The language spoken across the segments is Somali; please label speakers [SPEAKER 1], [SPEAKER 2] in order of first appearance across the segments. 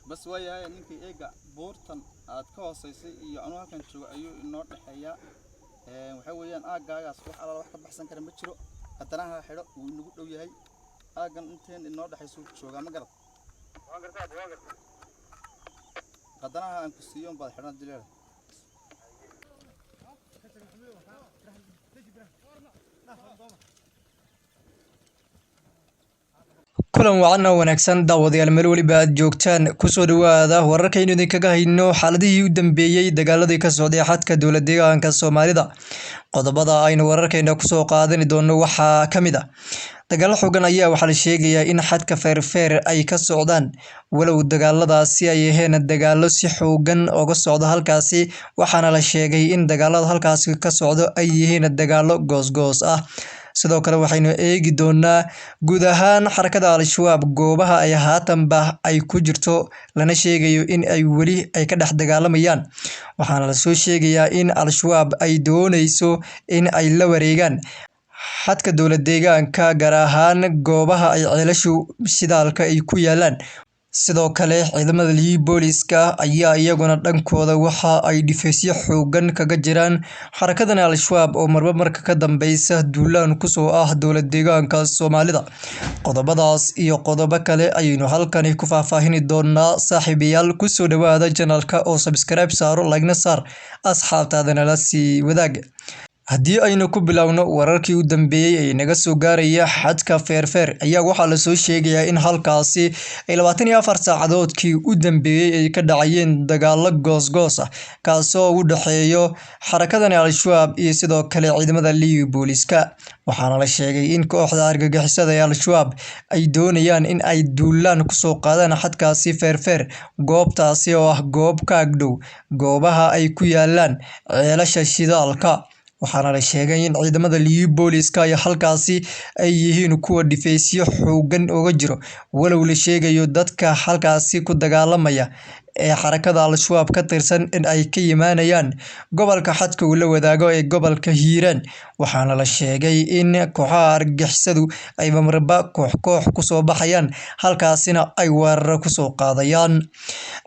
[SPEAKER 1] بس ويا نينك إيجا بورتن أتكوسيسي يعني أنا كان شو أيو النور الحياة وحويان جاي أصبح على واحد بحسن كلام بتشرو هتناها حلو ونقول له هي أجن أنتين النور ده حيسوق شو جام قرب هتناها أنكسيون بعد حنا دليل
[SPEAKER 2] kulan wacan oo wanaagsan daawadayaal meel waliba aad joogtaan kusoo dhawaada wararkaynu idinkaga hayno xaaladihii u dambeeyay dagaaladii ka socday xadka dowlad deegaanka Soomaalida qodobada aynu wararkayna kusoo qaadani doono waxaa kamid ah dagaal xooggan ayaa waxaa la sheegayaa in xadka feerfeer ay ka socdaan walow dagaaladaasi ay yihiin dagaalo si xooggan uga socda halkaasi waxaana la sheegay in dagaalada halkaasi ka socdo ay yihiin dagaalo goosgoos ah sidoo kale waxaynu eegi doonaa guud ahaan xarakada al-shabaab goobaha ay haatanba ay ku jirto lana sheegayo in ay wali ay ka dhex dagaalamayaan waxaana la soo sheegayaa in al-shabaab ay doonayso in ay la wareegaan xadka dowlad deegaanka gaar ahaan goobaha ay ceelashu shidaalka ay ku yaalaan sidoo kale ciidamada booliska ayaa iyaguna dhankooda waxa ay dhifeysyo xoogan kaga jiraan xarakadan al-shabaab oo marka ka dambaysa duulaan kusoo ah dowlad deegaanka Soomaalida qodobadaas iyo qodobo kale ayaynu halkan ku faahfaahin doonaa saaxiibayaal kusoo dhawaada channelka oo subscribe saaro like-na saar asxaabtaadana la sii wadaag haddii aynu ku bilowno wararkii u dambeeyay ee naga soo gaaraya xadka feerfeer ayaa waxaa la soo sheegayaa in halkaasi ay 24 saacadoodkii u dambeeyay ay ka dhacayeen dagaalo goosgoos ah kaasoo u dhaxeeyo xarakadan al-shabaab iyo sidoo kale ciidamada booliska waxaana la sheegay in kooxda argagixisada ee al-shabaab ay doonayaan in ay duulaan ku soo qaadaan xadkaasi feerfeer goobtaasi oo ah goob ka agdhow goobaha ay ku yaalaan ceelasha shidaalka waxaana la sheegay in ciidamada booliska ay halkaasi ay yihiin kuwa dhifeysyo xoogan uga jiro walow la sheegayo dadka halkaasi ku dagaalamaya ee xarakada al-shabaab ka tirsan in ay ka yimaanayaan gobolka xadka uu la wadaago ee gobolka Hiiraan waxaana la sheegay in kooxaha argagixisadu ay marba koox ku soo baxayaan halkaasina ay weerar ku soo qaadayaan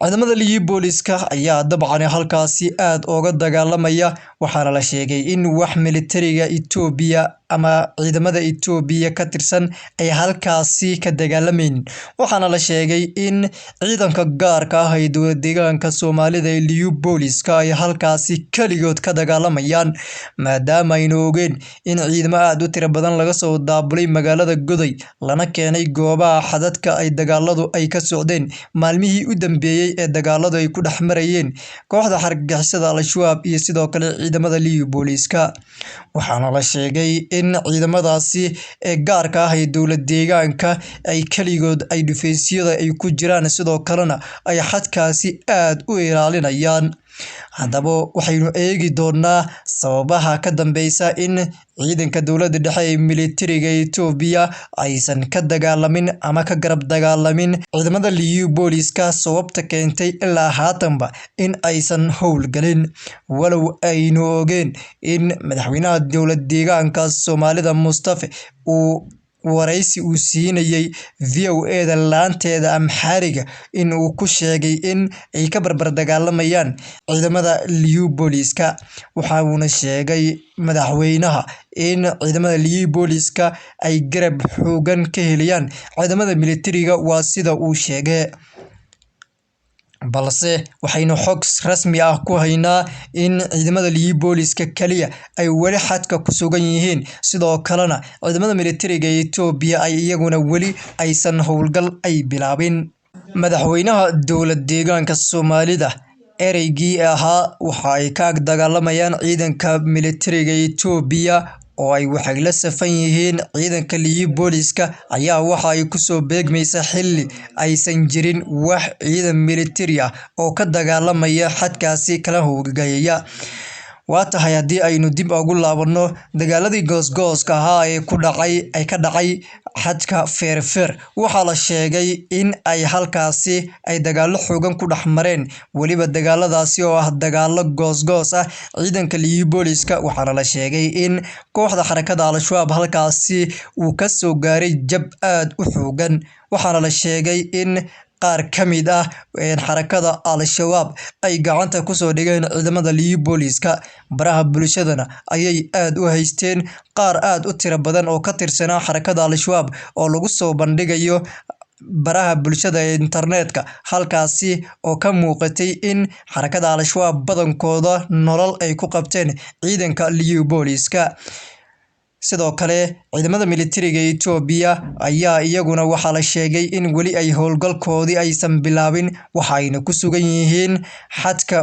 [SPEAKER 2] ciidamada booliska ayaa dabcan halkaasi aad uga dagaalamaya waxaana la sheegay in wax militariga Itoobiya ama ciidamada Itoobiya ka tirsan ay halkaasi ka dagaalamayeen waxaana la sheegay in ciidanka gaarka ah ee dowlad deegaanka Soomaalida ee booliska ay halkaasi kaligood ka dagaalamayaan maadaama ay ogeyn in ciidamo aad u tiro badan laga soo daabulay magaalada Goday lana keenay goobaha xadadka ay dagaaladu ay ka socdeen maalmihii u dambeeyay ee dagaaladu ay ku dhaxmarayeen kooxda argagixisada al-shabaab iyo sidoo kale ciidamada booliska waxaana la sheegay in ciidamadaasi ee gaarka ah ee dowlad deegaanka ay kaligood ay dhifeysyada ay ku jiraan sidoo kalena ay xadkaasi aad u ilaalinayaan haddaba waxaynu eegi doonaa sababaha ka dambeysa in ciidanka dowladda dhexe ee militariga Itoobiya aysan ka dagaalamin ama ka garab dagaalamin ciidamada booliska sababta keentay ilaa haatanba in aysan howlgalin walow aynu ogeen in madaxweynaha dowlad deegaanka Soomaalida Mustafa uu waraysi uu siinayay VOA-da laanteeda Amxaariga in uu ku sheegay in ay ka barbar dagaalamayaan ciidamada booliska waxa uu sheegay madaxweynaha in ciidamada booliska ay garab xoogan ka helayaan ciidamada militariga waa sida uu sheegay balse waxaynu xog rasmi ah ku haynaa in ciidamada booliska kaliya ay wali xadka ku sugan yihiin sidoo kalena ciidamada militariga Itoobiya ay iyaguna wali aysan howlgal ay bilaabin madaxweynaha dowlad deegaanka Soomaalida ereygii ahaa waxa ay ka dagaalamayaan ciidanka militariga Itoobiya oo ay waxay la safan yihiin ciidanka booliska ayaa waxa ay ku soo beegmaysa xilli aysan jirin wax ciidan militari ah oo ka dagaalamaya xadkaasi kala howlgalaya waatahay haddii aynu dib ugu laabano dagaaladii goosgooska ahaa ee ka dhacay xadka feerfeer waxaa la sheegay in ay halkaasi ay dagaalo xoogan ku dhaxmareen waliba dagaaladaasi oo ah dagaalo goosgoos ah ciidanka booliska waxaana la sheegay in kooxda xarakada al-shabaab halkaasi uu ka soo gaaray jab aad u xoogan waxaana la sheegay in qaar ka mid ah xarakada Al-Shabaab ay gacanta ku soo dhigeen ciidamada liyu booliska. Baraha bulshadana ayay aad u haysteen qaar aad u tiro badan oo ka tirsanaa xarakada Al-Shabaab oo lagu soo bandhigayo baraha bulshada ee internetka, halkaasi oo ka muuqatay in xarakada Al-Shabaab badankooda nolol ay ku qabteen ciidanka liyu booliska. sidoo kale ciidamada militariga Itoobiya ayaa iyaguna waxa la sheegay in wali ay howlgalkoodii aysan bilaabin, waxayna ku sugan yihiin xadka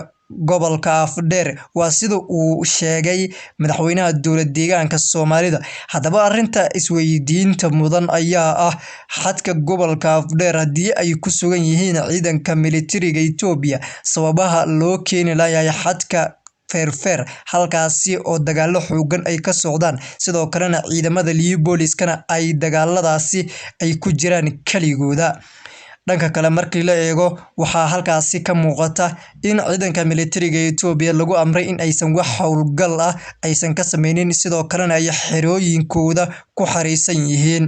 [SPEAKER 2] gobolka Afdheer. waa sida uu sheegay madaxweynaha dowlad deegaanka Soomaalida. Haddaba arrinta isweydiinta mudan ayaa ah xadka gobolka Afdheer haddii ay ku sugan yihiin ciidanka militariga Itoobiya, sababaha loo keeni lahayaa xadka feerfeer halkaasi oo dagaalo xoogan ay ka socdaan, sidoo kalena ciidamada liyu booliskana ay dagaaladaasi ay ku jiraan kaligooda. dhanka kale markii la eego waxaa halkaasi ka muuqata in ciidanka militariga Itoobiya lagu amray in aysan wax howlgal ah aysan ka sameynin, sidoo kalena ay xerooyinkooda ku xareysan yihiin.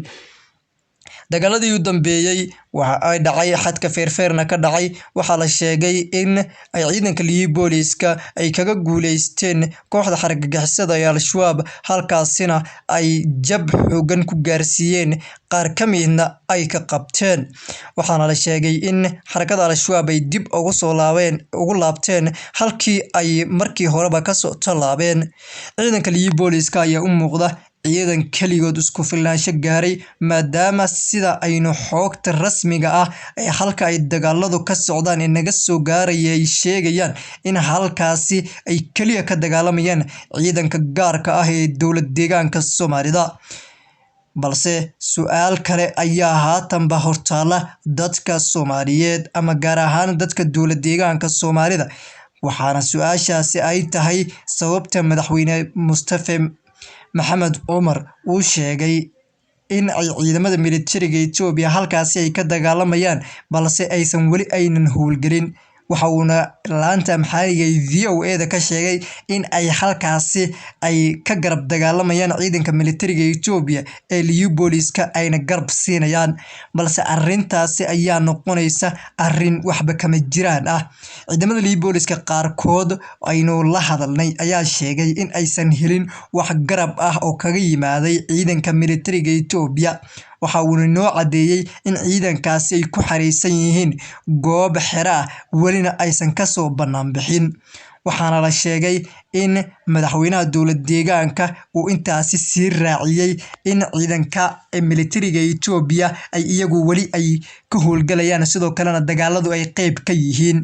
[SPEAKER 2] dagaaladii u dambeeyay waxa ay dhacay xadka feerfeerna ka dhacay. waxaa la sheegay in ay ciidanka liyu booliska ay kaga guuleysteen kooxda xargagixisada ee Al-Shabaab, halkaasina ay jab xoogan ku gaarsiiyeen, qaar ka midna ay ka qabteen. waxaana la sheegay in xarakada Al-Shabaab ay dib ugu laabteen halkii ay markii horeba ka soo tallaabeen. ciidanka liyu booliska ayaa u muuqda ciidan kaligood isku filnaansho gaaray, maadaama sida aynu xogta rasmiga ah ee halka ay dagaaladu ka socdaan ee naga soo gaaraya ay sheegayaan in halkaasi ay kaliya ka dagaalamayaan ciidanka gaarka ah ee dowlad deegaanka Soomaalida. balse su'aal kale ayaa haatanba hortaala dadka Soomaaliyeed ama gaar ahaan dadka dowlad deegaanka Soomaalida, waxaana su'aashaasi ay tahay sababta madaxweyne Mustafa Maxamed Cumar uu sheegay in ay ciidamada militariga Itoobiya halkaasi ay ka dagaalamayaan balse aysan wali aynan howlgelin. waxa uuna laanta maxalliga VOA ka sheegay in ay halkaasi ay ka garab dagaalamayaan ciidanka militariga Itoobiya ee liyu booliska ayna garab siinayaan, balse arrintaasi ayaa noqonaysa arrin waxba kama jiraan ah. ciidamada liyu booliska qaarkood aynu la hadalnay ayaa sheegay in aysan helin wax garab ah oo kaga yimaaday ciidanka militariga Itoobiya. waxa uu noo cadeeyay in ciidankaasi ay ku xareysan yihiin goob xero ah, walina aysan ka soo banaan bixin. waxaana la sheegay in madaxweynaha dowlad deegaanka uu intaasi sii raaciyay in ciidanka militariga Itoobiya ay iyagu wali ay ka howlgalayaan, sidoo kalena dagaaladu ay qayb ka yihiin.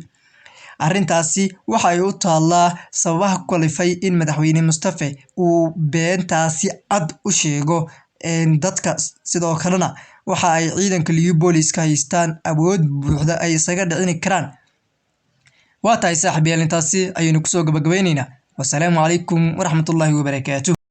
[SPEAKER 2] arrintaasi waxa ay u taallaa sababaha kalifay in madaxweyne Mustafa uu beentaasi cad u sheego dadka, sidoo kalena waxa ay ciidanka liyu booliska haystaan awood buuxda ay isaga dhicin karaan. waa tahay saaxiibayaal, intaasi ayaynu kusoo gabagabaynaynaa. wassalaamu calaykum waraxmatullaahi wabarakaatuh.